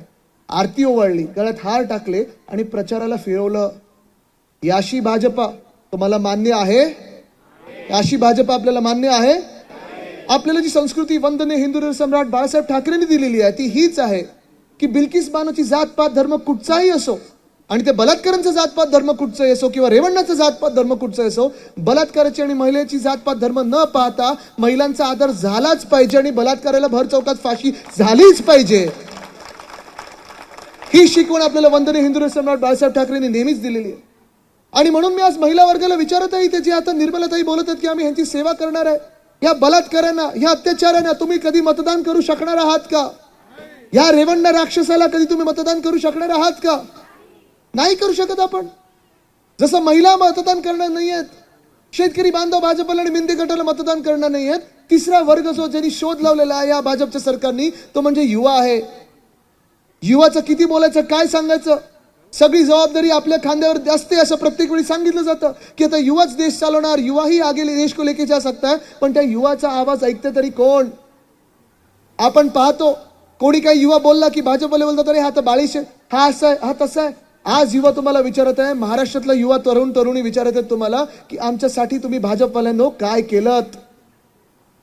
आरती ओवाळली, गळ्यात हार टाकले आणि प्रचाराला फिरवलं. याशी भाजपा तुम्हाला मान्य आहे? याशी भाजपा आपल्याला मान्य आहे? आपल्याला जी संस्कृती वंदनीय हिंदू सम्राट बाळासाहेब ठाकरेंनी दिलेली आहे ती हीच आहे की बिल्किस बानोची जातपात धर्म कुठचाही असो, आणि ते बलात्कारांचा जातपात धर्म कुठचाही असो किंवा रेवण्णाचा जातपात धर्म कुठचाही असो, बलात्काराची आणि महिलेची जातपात धर्म न पाहता महिलांचा आदर झालाच पाहिजे आणि बलात्काराला भर चौकात फाशी झालीच पाहिजे. ही शिकवण आपल्याला वंदनीय हिंदू सम्राट बाळासाहेब ठाकरेंनी नेहमीच दिलेली आहे. आणि म्हणून मी आज महिला वर्गाला विचारत आहे, इथे जे आता निर्मलाताई बोलत आहेत की आम्ही ह्यांची सेवा करणार आहे, या बलात्कारांना, या अत्याचारांना तुम्ही कधी मतदान करू शकणार आहात का? या रेवण्ण राक्षसाला कधी तुम्ही मतदान करू शकणार आहात का? नाही करू शकत आपण. जसं महिला मतदान करणार नाहीयेत, शेतकरी बांधव भाजपला आणि मिंदे गटाला मतदान करणार नाहीयेत, तिसरा वर्ग जो ज्यांनी शोध लावलेला आहे या भाजपच्या सरकारनी, तो म्हणजे युवा आहे. युवाचं किती बोलायचं, काय सांगायचं? सगळी जबाबदारी आपल्या खांद्यावर असते असं प्रत्येक वेळी सांगितलं जातं की आता युवाच देश चालवणार, युवा ही आगे देश को लेके जा सकता है. पण त्या युवाचा आवाज ऐकते तरी कोण? आपण पाहतो कोणी काही युवा बोलला की भाजपला बोलतात अरे हा तर बाळीश आहे, हा असं आहे, हा तसा आहे. आज युवा तुम्हाला विचारत आहे, महाराष्ट्रातला युवा तरुण तरुणी विचारत आहेत तुम्हाला की आमच्यासाठी तुम्ही भाजपवाल्यांनो काय केलं?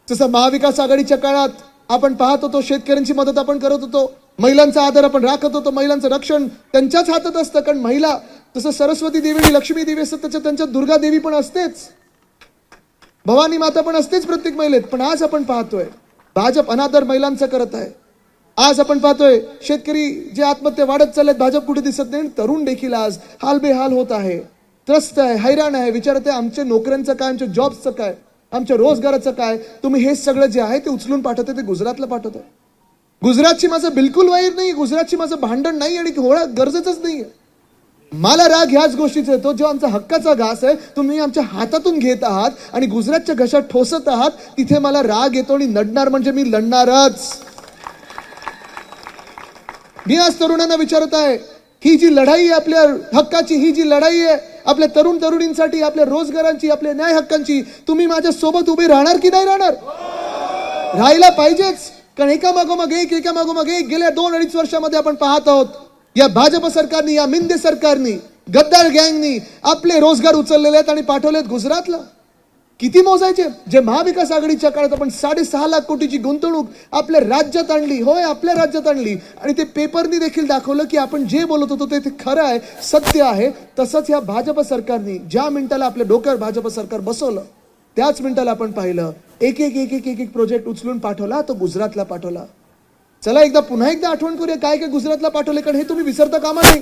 जसं महाविकास आघाडीच्या काळात आपण पाहत होतो, शेतकऱ्यांची मदत आपण करत होतो, महिलांचा आदर आपण राखत होतो, महिलांचं रक्षण त्यांच्याच हातात असतं. कारण महिला जसं सरस्वती देवी आणि लक्ष्मी देवी असतात तसं त्यांच्यात दुर्गा देवी पण असतेच, भवानी माता पण असतेच प्रत्येक महिलेत. पण आज आपण पाहतोय भाजप अनादर महिलांचा करत आहे. आज आपण पाहतोय शेतकरी जे आत्महत्या वाढत चाललेत, भाजप कुठे दिसत नाही. तरुण देखील आज हालबेहाल होत आहे, त्रस्त आहे, हैराण आहे, विचारत आहे आमच्या नोकऱ्यांचं काय, आमच्या जॉब्सचं काय, आमच्या रोजगाराचं काय? तुम्ही हे सगळं जे आहे ते उचलून पाठवते ते गुजरातला पाठवतंय. गुजरातची माझं बिलकुल वैर नाही, गुजरातची माझं भांडण नाही आणि होणं गरजेचंच नाहीये. मला राग ह्याच गोष्टीचा येतो, जो आमचा हक्काचा घास आहे तुम्ही आमच्या हातातून घेत आहात आणि गुजरातच्या घशात ठोसत आहात, तिथे मला राग येतो आणि नडणार म्हणजे मी लढणारच. मी आज तरुणांना विचारत आहे, ही जी लढाई आहे आपल्या हक्काची, ही जी लढाई आहे आपल्या तरुण तरुणींसाठी, आपल्या रोजगारांची, आपल्या न्याय हक्कांची, तुम्ही माझ्या सोबत उभे राहणार की नाही राहणार? राहायला पाहिजेच. कारण एकामागोमाग एक गेल्या 2-2.5 वर्षामध्ये आपण पाहत आहोत या भाजप सरकारनी, या मिंदे सरकारनी, गद्दार गँगनी आपले रोजगार उचललेले आहेत आणि पाठवलेत गुजरातला. किती मोजायचे? जे महाविकास आघाडीच्या काळात आपण 6.5 लाख कोटीची गुंतवणूक आपल्या राज्यात आणली, होय आपल्या राज्यात आणली, आणि ते पेपरनी देखील दाखवलं की आपण जे बोलत होतो ते खरं आहे, सत्य आहे. तसंच या भाजप सरकारनी ज्या मिनिटाला आपल्या डोक्यावर भाजप सरकार बसवलं त्याच मिनिटाला आपण पाहिलं एक प्रोजेक्ट उचलून पाठवला, तो गुजरातला पाठवला. चला पुन्हा एकदा आठवण करूया काय काय गुजरातला पाठवले, कारण हे तुम्ही विसरता कामा नाही,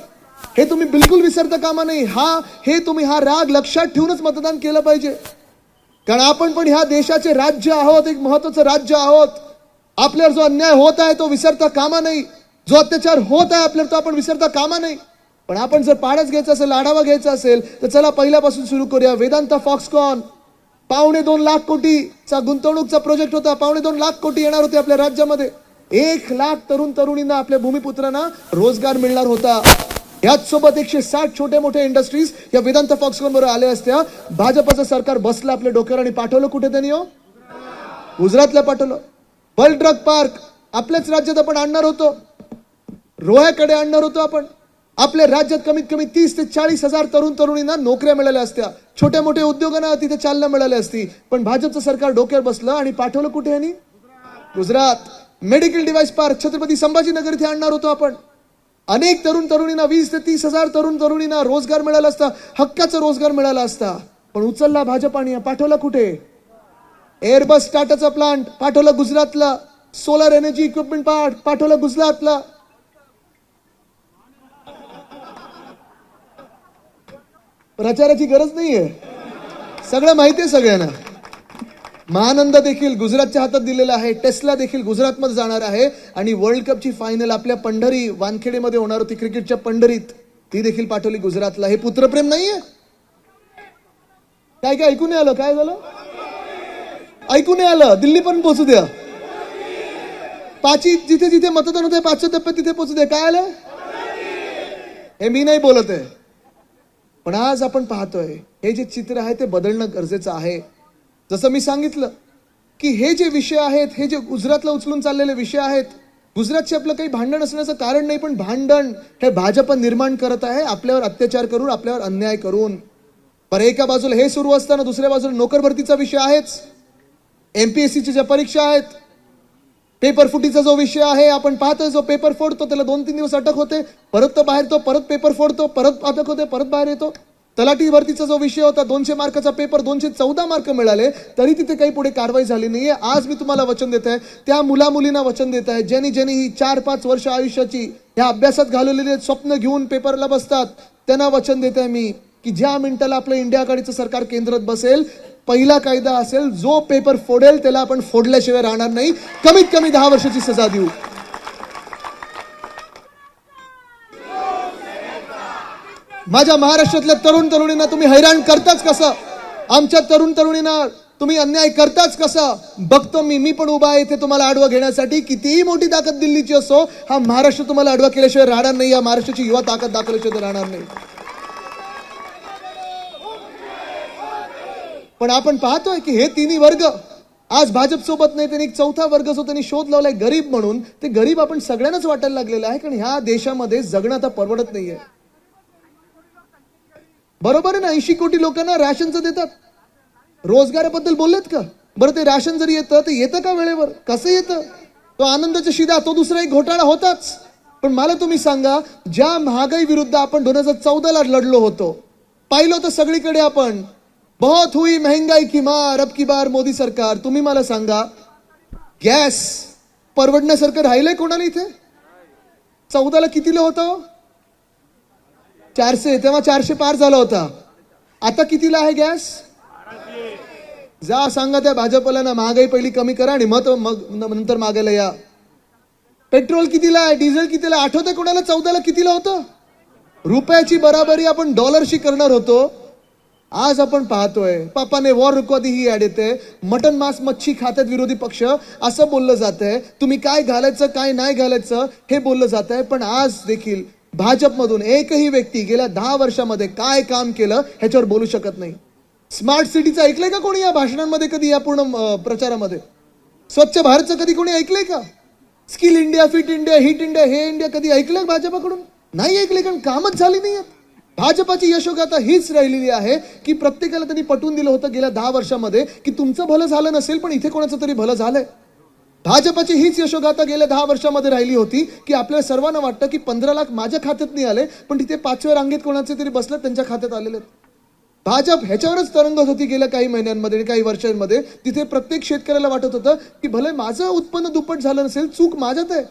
हे तुम्ही बिलकुल विसरता कामा नाही. हे तुम्ही हा राग लक्षात ठेवूनच मतदान केलं पाहिजे. कारण आपण पण ह्या देशाचे राज्य आहोत, एक महत्वाचं राज्य आहोत. आपल्यावर जो अन्याय होत आहे तो विसरता कामा नाही, जो अत्याचार होत आहे आपल्यावर तो आपण विसरता कामा नाही. पण आपण जर पाडच घ्यायचा असेल, आढावा घ्यायचा असेल तर चला पहिल्यापासून सुरू करूया. वेदांता फॉक्सकॉन 2.25 लाख कोटीचा गुंतवणूकचा प्रोजेक्ट होता. 2.25 लाख कोटी येणार होते आपल्या राज्यामध्ये. 1 लाख तरुण तरुणींना, आपल्या भूमिपुत्रांना रोजगार मिळणार होता. याच सोबत 160 छोटे मोठे इंडस्ट्रीज या वेदांत फॉक्सकॉन बरोबर आल्या असत्या. भाजपचं सरकार बसलं आपल्या डोक्यावर आणि पाठवलं कुठे त्यांनी? गुजरातला पाठवलं. वर्ल्ड ड्रग पार्क आपल्याच राज्यात आपण आणणार होतो, रोह्याकडे आणणार होतो आपण. आपल्या राज्यात कमीत कमी 30 ते 40 हजार तरुण तरुणींना नोकऱ्या मिळाल्या असत्या, छोट्या मोठ्या उद्योगांना तिथे चालना मिळाली असती. पण भाजपचं सरकार डोक्यावर बसलं आणि पाठवलं कुठे यांनी? Gujarat. Medical device park Chhatrapati Sambhajinagar इथे आणणार होतो आपण. अनेक तरुण तरुणींना 20 ते 30 हजार तरुण तरुणींना रोजगार मिळाला असता, हक्काचा रोजगार मिळाला असता. पण उचलला भाजपाने, पाठवला कुठे? एअरबस टाटाचा प्लांट पाठवला गुजरातला. सोलर एनर्जी इक्विपमेंट पार्क पाठवला गुजरातला. प्रचाराची गरज नाहीये, सगळं माहिती आहे सगळ्यांना. महानंद देखील गुजरातच्या हातात दिलेला आहे. टेस्ला देखील गुजरातमध्ये जाणार आहे आणि वर्ल्ड कपची फायनल आपल्या पंढरी वानखेडेमध्ये होणार होती, क्रिकेटच्या पंढरीत, ती देखील पाठवली गुजरातला. हे पुत्रप्रेम नाहीये? काय काय ऐकून आलं? काय झालं? ऐकून आलं? दिल्ली पण पोहोचू द्या. जिथे जिथे मतदान होते 5व्या टप्प्यात तिथे पोहोचू द्या. काय आलं? हे मी नाही बोलत आहे, पण आज आपण पाहतोय हे जे चित्र आहे ते बदलणं गरजेचं आहे. जसं मी सांगितलं की हे जे विषय आहेत, हे जे गुजरातला उचलून चाललेले विषय आहेत, गुजरातचे आपलं काही भांडण असण्याचं कारण नाही, पण भांडण हे भाजप निर्माण करत आहे, आपल्यावर अत्याचार करून, आपल्यावर अन्याय करून. पर एका बाजूला हे सुरू असताना दुसऱ्या बाजूला नोकर भरतीचा विषय आहेच, एमपीएससीच्या ज्या परीक्षा आहेत, पेपर फुटीचा जो विषय आहे, आपण पाहतोय जो पेपर फोडतो त्याला 2-3 दिवस अटक होते, परत तो बाहेर तो परत पेपर फोडतो, परत अटक होते, परत बाहेर येतो. तलाठी भरतीचा जो विषय होता 200 मार्काचा पेपर, 214 मार्क मिळाले तरी तिथे काही पुढे कारवाई झाली नाहीये. आज मी तुम्हाला वचन देत आहे, त्या मुला मुलींना वचन देत आहे ज्यांनी ही 4-5 वर्ष आयुष्याची या अभ्यासात घालवलेली स्वप्न घेऊन पेपरला बसतात, त्यांना वचन देत आहे मी की ज्या मिनिटाला आपलं इंडिया आघाडीचं सरकार केंद्रात बसेल, पहिला कायदा असेल, जो पेपर फोडेल त्याला आपण फोडल्याशिवाय राहणार नाही, कमीत कमी 10 वर्षाची सजा देऊ. माझ्या महाराष्ट्रातल्या तरुण तरुणींना तुम्ही हैराण करताच कसं? आमच्या तरुण तरुणींना तुम्ही अन्याय करताच कसं? बघतो मी पण उभा आहे इथे तुम्हाला आडवा घेण्यासाठी. कितीही मोठी ताकद दिल्लीची असो, हा महाराष्ट्र तुम्हाला आडवा केल्याशिवाय राहणार नाही. या महाराष्ट्राची युवा ताकद दाखवल्याशिवाय राहणार नाही. पण आपण पाहतोय की हे तिन्ही वर्ग आज भाजप सोबत नाही. त्यांनी एक चौथा वर्ग जो त्यांनी शोध लावलाय गरीब म्हणून, ते गरीब आपण सगळ्यांनाच वाटायला लागलेलं आहे. कारण ह्या देशामध्ये जगणं आता परवडत नाहीये. बरोबर आहे ना? 80 कोटी लोकांना राशनचं देतात. रोजगाराबद्दल बोललेत का? बरं, ते राशन जरी येतं ते येतं का वेळेवर? कसं येतं? तो आनंदाच्या शिदा, तो दुसरा एक घोटाळा होताच. पण मला तुम्ही सांगा, ज्या महागाई विरुद्ध आपण 2014ला लढलो होतो, पाहिलं होतं सगळीकडे आपण, बहुत हुई महंगाई की मार, अब की बार मोदी सरकार. तुम्ही मला सांगा, गॅस परवडण्यासारखं राहिलंय कोणाला इथे? 14ला कितीला होतं? 400. तेव्हा 400 पार झाला होता. आता कितीला आहे गॅस? जा सांगा त्या भाजपला ना, महागाई पहिली कमी करा आणि मग नंतर मागायला या. पेट्रोल कितीला आहे? डिझेल कितीला? आठवतंय कोणाला 14ला कितीला होतं? रुपयाची बराबरी आपण डॉलरशी करणार होतो. आज आपण पाहतोय पापाने वॉर रुकवा दी ही ऍड येते. मटन मांस मच्छी खात्यात विरोधी पक्ष असं बोललं जात आहे. तुम्ही काय घालायचं काय नाही घालायचं हे बोललं जात आहे. पण आज देखील भाजपमधून एकही व्यक्ती गेल्या 10 वर्षामध्ये काय काम केलं ह्याच्यावर बोलू शकत नाही. स्मार्ट सिटीचं ऐकलंय का कोणी या भाषणांमध्ये कधी? या पूर्ण प्रचारामध्ये स्वच्छ भारतचं कधी कोणी ऐकलंय का? Skill India, fit India, hit India, हे इंडिया कधी ऐकलंय भाजपाकडून? नाही ऐकले, कारण कामच झाली नाही. भाजपाची यशोगाथा हीच राहिलेली आहे की प्रत्येकाला त्यांनी पटवून दिलं होतं गेल्या 10 वर्षामध्ये की तुमचं भलं झालं नसेल पण इथे कोणाचं तरी भलं झालंय. भाजपाची हीच यशोगाथा गेल्या 10 वर्षामध्ये राहिली होती की आपल्या सर्वांना वाटतं की 15 लाख माझ्या खात्यात नाही आले, पण तिथे 5व्या रांगेत कोणाचे तरी बसले त्यांच्या खात्यात आलेले. भाजप ह्याच्यावरच तरंगत होती गेल्या काही महिन्यांमध्ये, काही वर्षांमध्ये. तिथे प्रत्येक शेतकऱ्याला वाटत होतं की भले माझं उत्पन्न दुप्पट झालं नसेल, चूक माझ्यात आहे,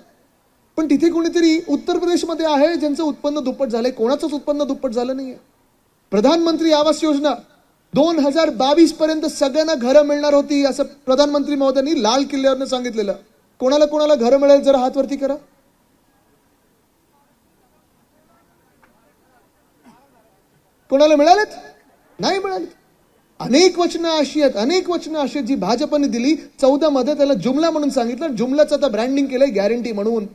पण तिथे कोणीतरी उत्तर प्रदेशमध्ये आहे ज्यांचं उत्पन्न दुप्पट झालंय, कोणाचंच उत्पन्न दुप्पट झालं नाहीये. प्रधानमंत्री आवास योजना 2022 पर्यंत सगळ्यांना घरं मिळणार होती असं प्रधानमंत्री महोदयांनी लाल किल्ल्यावरनं सांगितलेलं. कोणाला कोणाला घरं मिळेल जरा हात वरती करा. कोणाला मिळालेत? नाही मिळाले. अनेक वचनं अशी आहेत जी भाजपने दिली. 14 मध्ये त्याला जुमला म्हणून सांगितलं. जुमल्याचं आता ब्रँडिंग केलंय गॅरंटी म्हणून.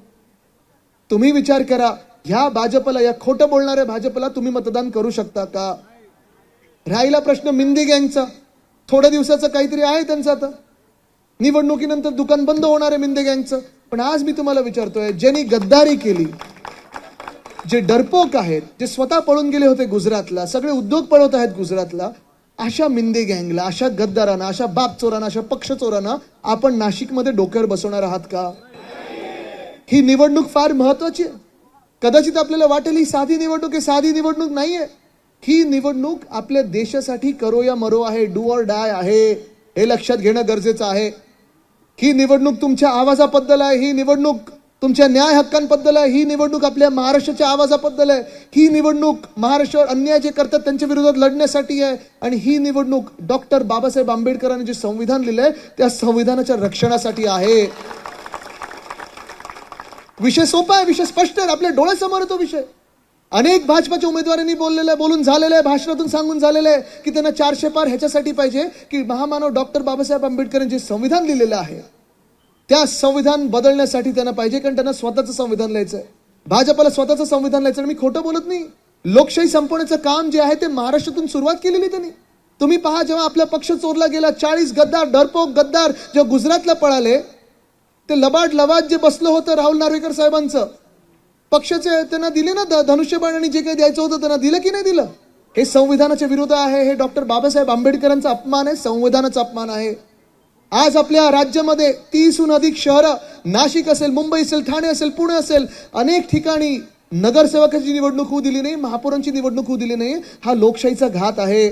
तुम्ही विचार करा, ह्या भाजपला, या खोटं बोलणाऱ्या भाजपला तुम्ही मतदान करू शकता का? राहिला प्रश्न मिंदे गँगचा. थोड्या दिवसाचं काहीतरी आहे त्यांचं. आता निवडणुकीनंतर दुकान बंद होणार आहे मिंदे गँगचं. पण आज मी तुम्हाला विचारतोय, ज्यांनी गद्दारी केली, जे डरपोक आहेत, जे स्वतः पळून गेले होते गुजरातला, सगळे उद्योग पळवत आहेत गुजरातला, अशा मिंदे गँगला, अशा गद्दारांना, अशा बाप चोरांना, अशा पक्ष चोरांना आपण नाशिकमध्ये डोक्यावर बसवणार आहात का? ही निवडणूक फार महत्वाची आहे. कदाचित आपल्याला वाटेल ही साधी निवडणूक आहे. साधी निवडणूक नाहीये. ही निवडणूक आपल्या देशासाठी करो या मरो आहे, डू ऑर डाय आहे, हे लक्षात घेणं गरजेचं आहे. ही निवडणूक तुमच्या आवाजाबद्दल आहे. ही निवडणूक तुमच्या न्याय हक्कांबद्दल आहे. ही निवडणूक आपल्या महाराष्ट्राच्या आवाजाबद्दल आहे. ही निवडणूक महाराष्ट्रावर अन्याय जे करतात त्यांच्या विरोधात लढण्यासाठी आहे. आणि ही निवडणूक डॉक्टर बाबासाहेब आंबेडकरांनी जे संविधान लिहिलंय त्या संविधानाच्या रक्षणासाठी आहे. विषय सोपा आहे, विषय स्पष्ट आहे, आपल्या डोळ्यासमोर आहे तो विषय. अनेक भाजपाच्या उमेदवारांनी बोलून झालेलं आहे, भाषणातून सांगून झालेलं आहे की त्यांना 400 पार ह्याच्यासाठी पाहिजे की महामानव डॉक्टर बाबासाहेब आंबेडकरांनी जे संविधान लिहिलेलं आहे त्या संविधान बदलण्यासाठी त्यांना पाहिजे, कारण त्यांना स्वतःचं संविधान लिहायचं आहे. भाजपला स्वतःचं संविधान लिहायचं. मी खोटं बोलत नाही. लोकशाही संपवण्याचं काम जे आहे ते महाराष्ट्रातून सुरुवात केलेली त्यांनी. तुम्ही पहा, जेव्हा आपला पक्ष चोरला गेला, 40 गद्दार, डरपोक गद्दार जेव्हा गुजरातला पळाले, ते लबाड जे बसलं होतं राहुल नार्वेकर साहेबांचं, पक्षाचे त्यांना दिले ना धनुष्यबाण आणि जे काही द्यायचं होतं त्यांना दिलं की नाही दिलं? हे संविधानाच्या विरोध आहे. हे डॉक्टर बाबासाहेब आंबेडकरांचा अपमान आहे, संविधानाचा अपमान आहे. आज आपल्या राज्यामध्ये 30हून अधिक शहरं, नाशिक असेल, मुंबई असेल, ठाणे असेल, पुणे असेल, अनेक ठिकाणी नगरसेवकाची निवडणूक होऊ दिली नाही, महापौरांची निवडणूक होऊ दिली नाही. हा लोकशाहीचा घात आहे.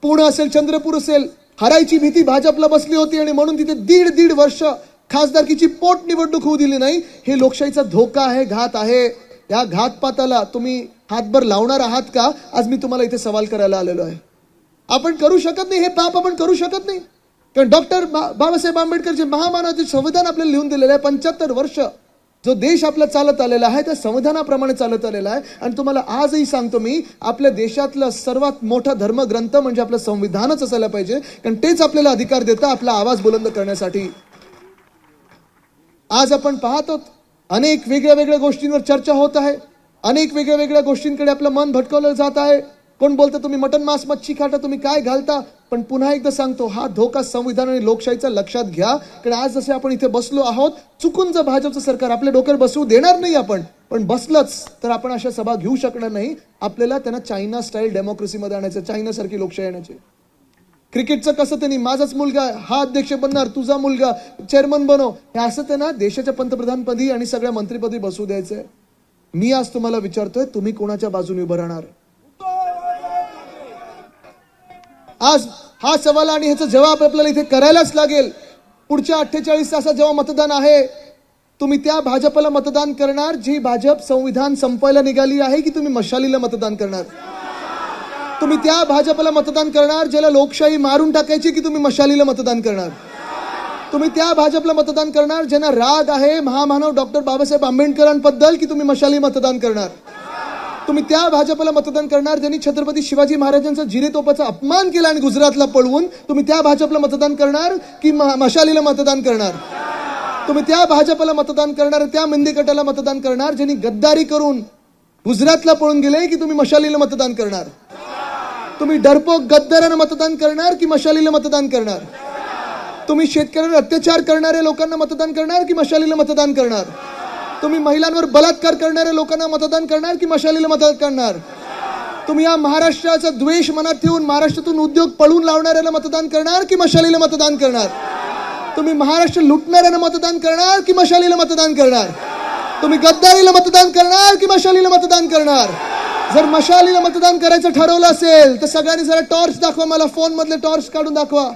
पुणे असेल, चंद्रपूर असेल, हरायची भीती भाजपला बसली होती आणि म्हणून तिथे दीड वर्ष खासदारकीची पोट निवडणूक होऊ दिली नाही. हे लोकशाहीचा धोका आहे, घात आहे. या घातपाताला तुम्ही हातभर लावणार आहात का, आज मी तुम्हाला इथे सवाल करायला आलेलो आहे. आपण करू शकत नाही, हे पाप आपण करू शकत नाही. कारण डॉक्टर बाबासाहेब आंबेडकर जे महामानवाचे संविधान आपल्याला लिहून दिलेलं आहे, 75 वर्ष जो देश आपला चालत आलेला आहे त्या संविधानाप्रमाणे चालत आलेला आहे. आणि तुम्हाला आजही सांगतो मी, आपल्या देशातला सर्वात मोठा धर्मग्रंथ म्हणजे आपलं संविधानच असायला पाहिजे, कारण तेच आपल्याला अधिकार देतं आपला आवाज बुलंद करण्यासाठी. आज आपण पाहतो अनेक वेगळ्या गोष्टींवर चर्चा होत आहे, अनेक वेगळ्या गोष्टींकडे आपलं मन भटकवलं जात आहे. कोण बोलतं तुम्ही मटन मांस मच्छी खाता, तुम्ही काय घालता. पण पुन्हा एकदा सांगतो, हा धोका संविधान आणि लोकशाहीचा लक्षात घ्या. कारण आज जसे आपण इथे बसलो आहोत, चुकून जर भाजपचं सरकार आपल्या डोक्यावर बसवू देणार नाही आपण, पण बसलंच तर आपण अशा सभा घेऊ शकणार नाही. आपल्याला त्यांना चायना स्टाईल डेमोक्रेसीमध्ये आणायचं, चायनासारखी लोकशाही आणायची. क्रिकेटचं कसं त्यांनी माझाच मुलगा हा अध्यक्ष बनणार, तुझा मुलगा चेअरमन बनव, हे असं त्यांना देशाच्या पंतप्रधानपदी आणि सगळ्या मंत्रीपदी बसू द्यायचंय. मी आज तुम्हाला विचारतोय, तुम्ही कोणाच्या बाजूने उभं राहणार. आज हा सवाल आणि ह्याचा जवाब आपल्याला इथे करायलाच लागेल. पुढच्या 48 तासात जेव्हा मतदान आहे, तुम्ही त्या भाजपला मतदान करणार जी भाजप संविधान संपवायला निघाली आहे, की तुम्ही मशालीला मतदान करणार. तुम्ही त्या भाजपला मतदान करणार ज्याला लोकशाही मारून टाकायची, की तुम्ही मशालीला मतदान करणार. तुम्ही त्या भाजपला मतदान करणार ज्यांना राग आहे महामानव डॉक्टर बाबासाहेब आंबेडकरांबद्दल, की तुम्ही मशाली मतदान करणार. तुम्ही त्या भाजपला मतदान करणार ज्यांनी छत्रपती शिवाजी महाराजांचा जिरेतोपाचा अपमान केला आणि गुजरातला पळवून, तुम्ही त्या भाजपला मतदान करणार की मशालीला मतदान करणार. तुम्ही त्या भाजपला मतदान करणार, त्या मेंदीकटाला मतदान करणार ज्यांनी गद्दारी करून गुजरातला पळून गेले, की तुम्ही मशालीला मतदान करणार. तुम्ही डरपोक गद्दारांना मतदान करणार की मशालीला मतदान करणार. तुम्ही शेतकऱ्यांवर अत्याचार करणाऱ्या लोकांना मतदान करणार की मशालीला मतदान करणार. तुम्ही महिलांवर बलात्कार करणाऱ्या लोकांना मतदान करणार की मशालीला मतदान करणार. तुम्ही या महाराष्ट्राचा द्वेष मनात ठेवून महाराष्ट्रातून उद्योग पळून लावणाऱ्याला मतदान करणार की मशालीला मतदान करणार. तुम्ही महाराष्ट्र लुटणाऱ्यांना मतदान करणार की मशालीला मतदान करणार. तुम्ही गद्दारीला मतदान करणार की मशालीला मतदान करणार. जर मशालीला मतदान करायचं ठरवलं असेल तर सगळ्यांनी जरा टॉर्च दाखवा, मला फोन मधले टॉर्च काढून दाखवा.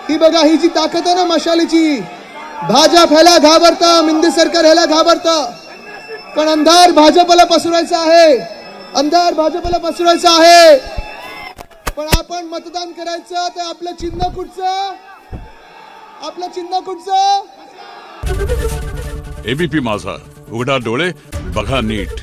ही बघा, ही जी ताकद आहे ना मशालीची, भाजप ह्याला घाबरता, मिंदे सरकार ह्याला घाबरता. पण अंधार भाजपला पसरवायचा आहे, अंधार भाजपला पसरवायचा आहे. पण आपण मतदान करायचं तर आपलं चिन्ह कुठचं, आपलं चिन्ह कुठचं. एबीपी माझा, उघडा डोळे बघा नीट.